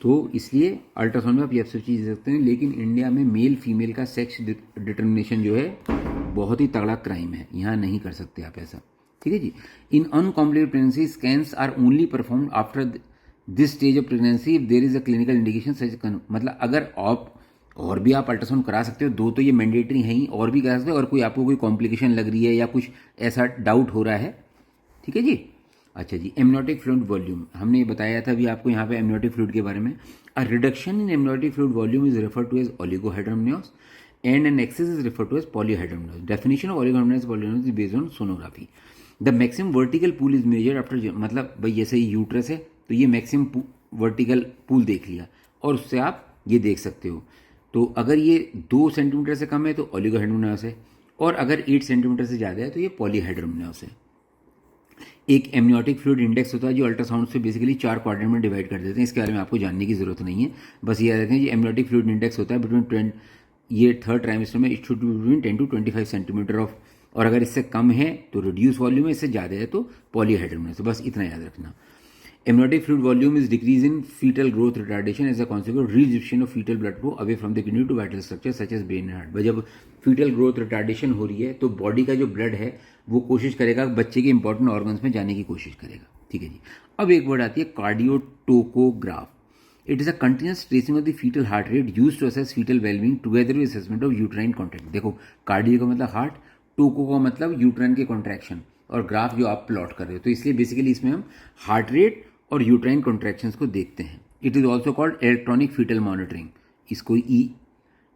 तो इसलिए अल्ट्रासाउंड में आप ये सब चीज़ देख सकते हैं। लेकिन इंडिया में मेल फीमेल का सेक्स डिटर्मिनेशन जो है बहुत ही तगड़ा क्राइम है, यहाँ नहीं कर सकते आप ऐसा, ठीक है जी। In uncomplicated pregnancy scans are only perform after this stage of pregnancy if there is a clinical indication such, मतलब अगर आप और भी आप अल्ट्रासाउंड करा सकते हो, दो तो ये मैंडेटरी हैं ही, और भी करा सकते हो, और कोई आपको कोई कॉम्प्लिकेशन लग रही है या कुछ ऐसा डाउट हो रहा है, ठीक है जी। अच्छा जी, एमनियोटिक फ्लूइड वॉल्यूम हमने बताया था अभी आपको यहाँ पे एमनियोटिक फ्लूइड के बारे में। A reduction in amniotic fluid volume is refer to as oligohydramnios and an excess is refer to as polyhydramnios. Definition of oligohydramnios polyhydramnios is based on sonography. The maximum vertical pool is measured after, मतलब भाई जैसे ये uterus है तो ये maximum vertical pool देख लिया और उससे आप ये देख सकते हो। तो अगर ये 2 सेंटीमीटर से कम है तो ओलिगोहाइड्रोमनियोस है, और अगर 8 सेंटीमीटर से ज़्यादा है तो ये पॉलीहाइड्रोमनियोस है। एक एमनियोटिक फ्लूइड इंडेक्स होता है जो अल्ट्रासाउंड से बेसिकली 4 क्वाड्रेंट में डिवाइड कर देते हैं। इसके बारे में आपको जानने की जरूरत नहीं है, बस ये याद रखें ये एमनियोटिक फ्लूइड इंडेक्स होता है बिटवीन ये थर्ड ट्राइमेस्टर में it should be between 10 to 25 centimetre of, और अगर इससे कम है तो रिड्यूस वॉल्यूम है, इससे ज़्यादा है तो पॉलीहाइड्रोमनियोस। बस इतना याद रखना। Amniotic fluid volume is decrease in fetal growth retardation as a consequence of restriction of fetal blood flow away from the kidney to vital structures such as brain and heart। भाई जब fetal growth retardation हो रही है तो body का जो blood है वो कोशिश करेगा बच्चे के इंपॉर्टेंट ऑर्गन्स में जाने की कोशिश करेगा, ठीक है जी। अब एक वर्ड आती है cardiotocograph. It is a continuous tracing of the fetal heart rate use to assess fetal wellbeing together with assessment of uterine contract. देखो कार्डियो का मतलब हार्ट, टोको का मतलब यूट्राइन के कॉन्ट्रैक्शन, और ग्राफ जो आप प्लॉट कर रहे हो, तो इसलिए बेसिकली इसमें हम हार्ट रेट और यूट्राइन कॉन्ट्रैक्शंस को देखते हैं। It is also called electronic fetal monitoring, इसको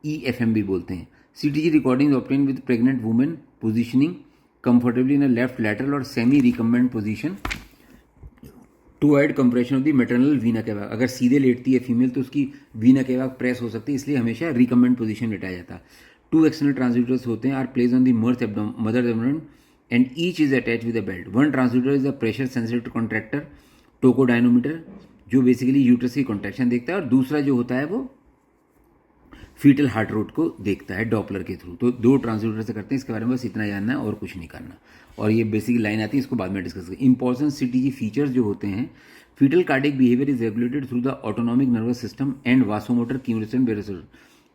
EFM भी बोलते हैं। CTG recording obtain with pregnant women positioning comfortably in a left lateral और semi recumbent position to aid compression of the maternal vena cava. अगर सीधे लेटती है female तो उसकी वीना केवा प्रेस हो सकती है, इसलिए हमेशा रिकम्बेंट पोजीशन में लेटाया जाता है। 2 एक्सटर्नल ट्रांसड्यूसर्स होते हैं are placed on the mother abdomen and each is attached with a belt. One transducer is a pressure sensitive contractor tocodynamometer जो बेसिकली यूट्रस की कॉन्ट्रैक्शन देखता है, और दूसरा जो होता है वो फीटल हार्ट रेट को देखता है डॉपलर के थ्रू। तो 2 ट्रांसड्यूसर से करते हैं, इसके बारे में बस इतना जानना है और कुछ नहीं करना। और ये बेसिक लाइन आती है, इसको बाद में डिस्कस करें। इंपॉर्टेंट CTG फीचर्स जो होते हैं, fetal cardiac behaviour is regulated through the autonomic nervous system and vasomotor cumulation baroreceptor.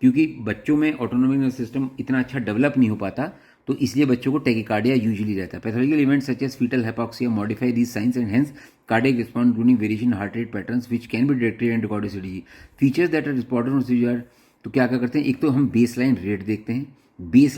क्योंकि बच्चों में ऑटोनॉमिक नर्वस सिस्टम इतना अच्छा डेवलप नहीं हो पाता, तो इसलिए बच्चों को टेकिकार्डिया यूजुअली रहता है। Pathological events such as fetal hypoxia modify these signs and hence cardiac response including variation heart rate patterns which can be detected and recorded CTG features that are reported on CTG। तो क्या क्या करते हैं, एक तो हम base line rate देखते हैं। बेस